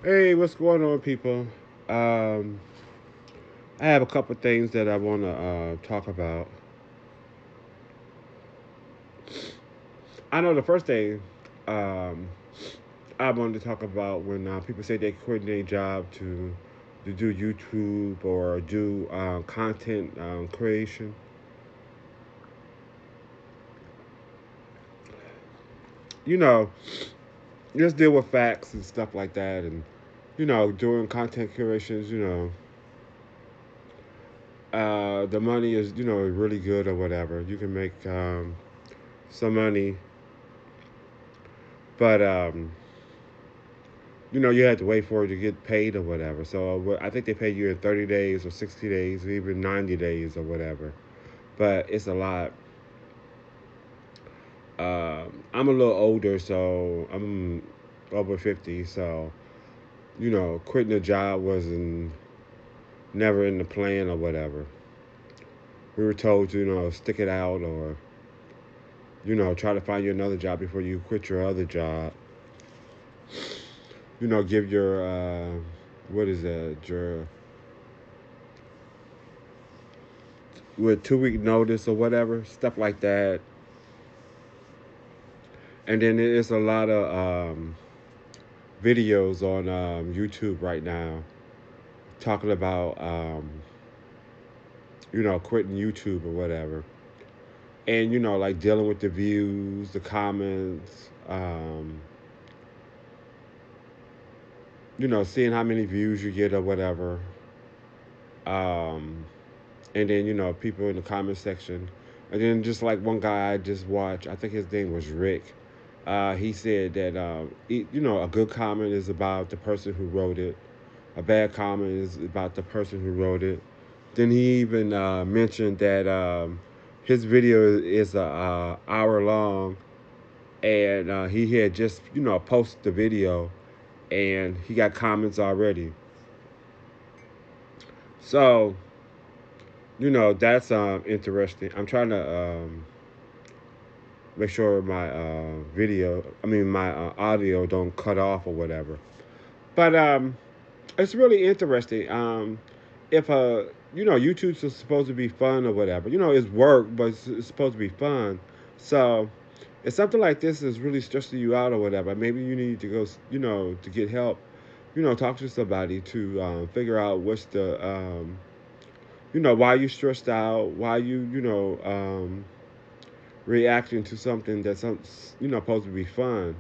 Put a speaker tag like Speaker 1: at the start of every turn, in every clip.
Speaker 1: Hey, what's going on, people? Um, I have a couple things that I want to talk about. I know the first thing um, I wanted to talk about when people say they quit their job to do YouTube or do content creation. You know, just deal with facts and stuff like that, and doing content curations. The money is really good or whatever. You can make some money, but you had to wait for it to get paid or whatever. So I think they pay you in 30 days or 60 days or even 90 days or whatever. But it's a lot. I'm a little older, so I'm over 50. So, quitting a job wasn't never in the plan or whatever. We were told to, stick it out or, try to find you another job before you quit your other job. Give your, what is that, your with 2 week notice or whatever, stuff like that. And then there's a lot of videos on YouTube right now talking about quitting YouTube or whatever, and like dealing with the views, the comments, seeing how many views you get or whatever, um, and then people in the comment section, and then just like one guy I just watched, I think his name was Rick. He said that a good comment is about the person who wrote it. A bad comment is about the person who wrote it. Then he even mentioned that his video is a hour long, and he had just posted the video, and he got comments already. So that's interesting. I'm trying to make sure my my audio don't cut off or whatever. But it's really interesting. If YouTube's supposed to be fun or whatever. It's work, but it's supposed to be fun. So if something like this is really stressing you out or whatever, maybe you need to go, to get help. Talk to somebody to figure out what's the, why you stressed out, why reacting to something that's, supposed to be fun.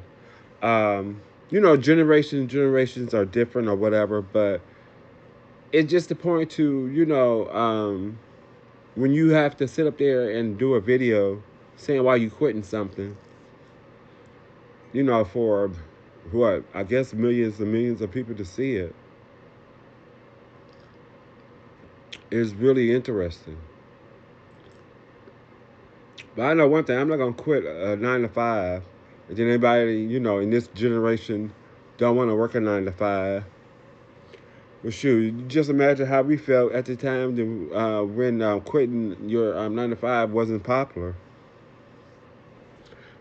Speaker 1: Um, generations are different or whatever, but it's just the point to when you have to sit up there and do a video saying why you quitting something, for what I guess millions and millions of people to see it is really interesting. But I know one thing: I'm not gonna quit a 9 to 5. And then anybody in this generation don't want to work a 9 to 5. Well, shoot, just imagine how we felt at the time when quitting your 9 to 5 wasn't popular.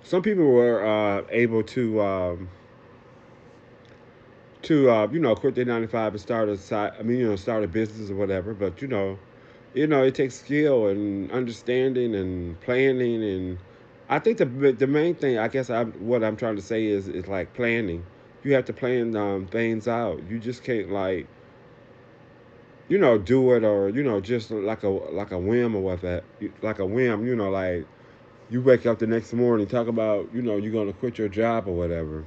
Speaker 1: Some people were able to quit their 9 to 5 and start a side. I mean, start a business or whatever. But it takes skill and understanding and planning. And I think the main thing, I guess, what I'm trying to say is like planning. You have to plan things out. You just can't like do it or just like a whim or what that like a whim. Like you wake up the next morning talk about you're gonna quit your job or whatever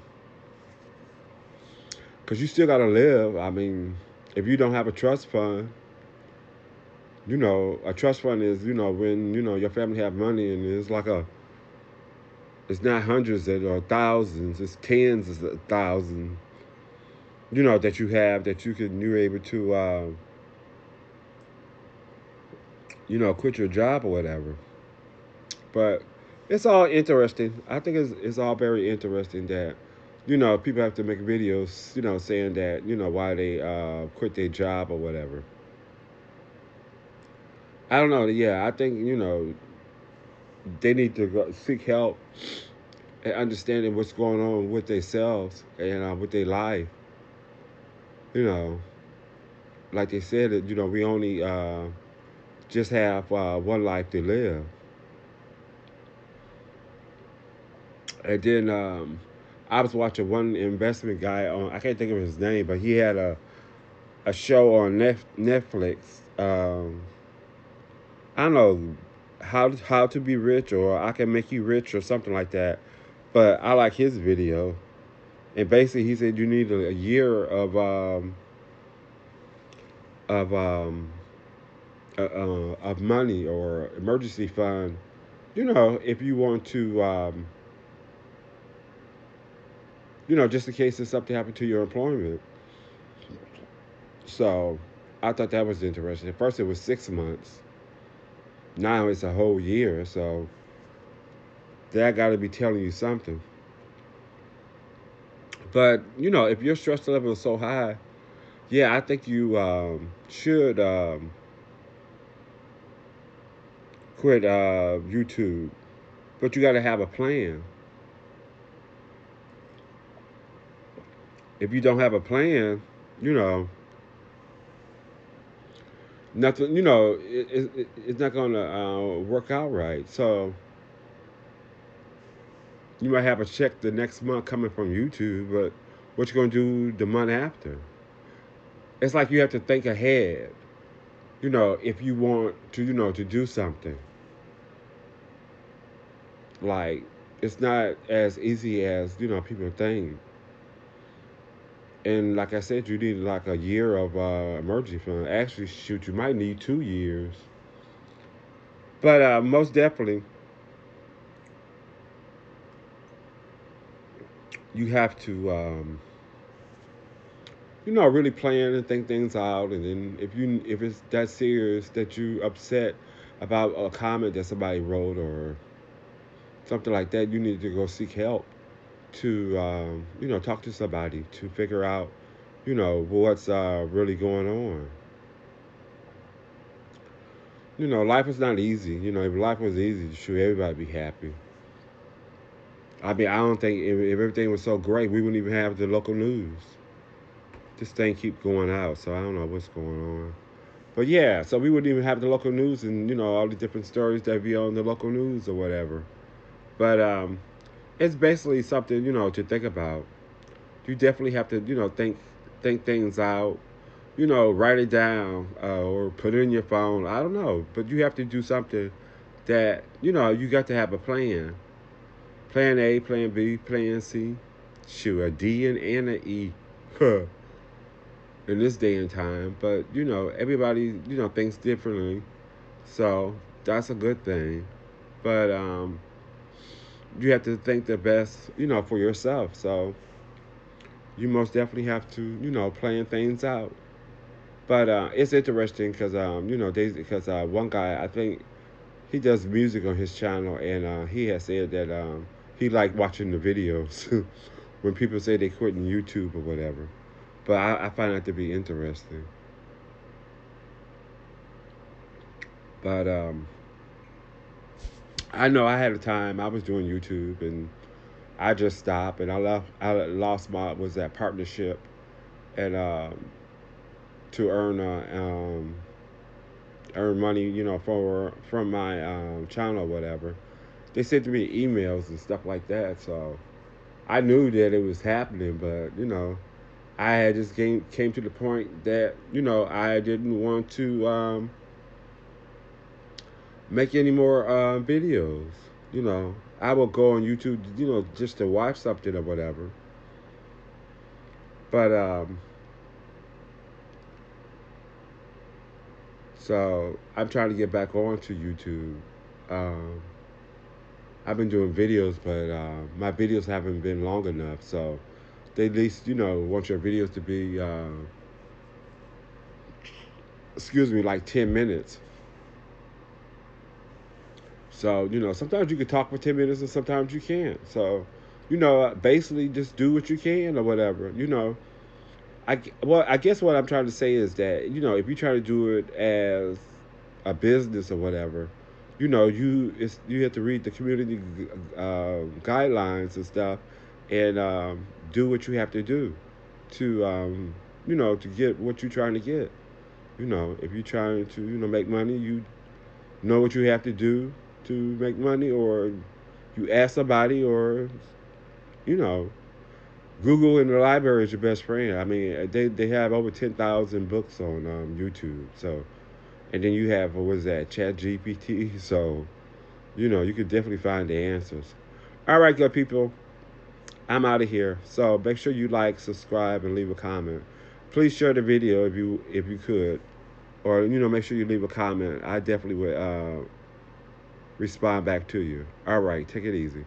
Speaker 1: because you still gotta live. I mean, if you don't have a trust fund, a trust fund is when your family have money and it's not hundreds or thousands, it's tens of thousands. That you have that you're able to quit your job or whatever. But it's all interesting. I think it's all very interesting that people have to make videos saying that why they quit their job or whatever. I don't know. Yeah, I think they need to seek help and understanding what's going on with themselves and with their life. You know, like they said, that we only just have one life to live. And then I was watching one investment guy on, I can't think of his name, but he had a show on Netflix. I don't know how to be rich, or I can make you rich, or something like that. But I like his video, and basically he said you need a year of of money or emergency fund. If you want to, just in case if something happened to your employment. So I thought that was interesting. At first it was 6 months. Now it's a whole year. So that got to be telling you something. But if your stress level is so high, yeah, I think you should quit YouTube. But you got to have a plan. If you don't have a plan, you know, nothing. It's not going to work out right. So you might have a check the next month coming from YouTube, but what you going to do the month after? It's like you have to think ahead. If you want to, to do something. Like, it's not as easy as people think. And like I said, you need like a year of emergency fund. Actually, shoot, you might need 2 years. But most definitely, you have to, really plan and think things out. And then if it's that serious that you upset about a comment that somebody wrote or something like that, you need to go seek help to, talk to somebody to figure out, what's really going on. Life is not easy. If life was easy, sure, everybody would be happy. I mean, I don't think if everything was so great, we wouldn't even have the local news. This thing keep going out, so I don't know what's going on. But yeah, so we wouldn't even have the local news and all the different stories that be on the local news or whatever. But it's basically something to think about. You definitely have to think things out. Write it down or put it in your phone. I don't know, but you have to do something that you got to have a plan. Plan A, Plan B, Plan C. Shoot, a D and an E. In this day and time, but everybody thinks differently, so that's a good thing. But you have to think the best for yourself. So you most definitely have to plan things out. But it's interesting because because one guy, I think he does music on his channel, and he has said that he liked watching the videos when people say they quitting YouTube or whatever. But I find that to be interesting. But I know I had a time I was doing YouTube and I just stopped and I lost my was that partnership and to earn money for from my channel or whatever. They sent me emails and stuff like that, so I knew that it was happening, but I had just came to the point that I didn't want to make any more videos. I will go on YouTube, just to watch something or whatever. But so I'm trying to get back onto YouTube. Um, I've been doing videos, but my videos haven't been long enough. So they at least want your videos to be excuse me, like 10 minutes. So sometimes you can talk for 10 minutes and sometimes you can't. So basically just do what you can or whatever. I guess what I'm trying to say is that if you try to do it as a business or whatever, you have to read the community guidelines and stuff, and do what you have to do to to get what you're trying to get. If you're trying to, make money, you know what you have to do to make money, or you ask somebody, or, you know, Google in the library is your best friend. I mean, they have over 10,000 books on YouTube. So, and then you have, what was that, Chat GPT. So, you could definitely find the answers. All right, good people. I'm out of here. So make sure you like, subscribe, and leave a comment. Please share the video if you could, or make sure you leave a comment. I definitely would respond back to you. All right, take it easy.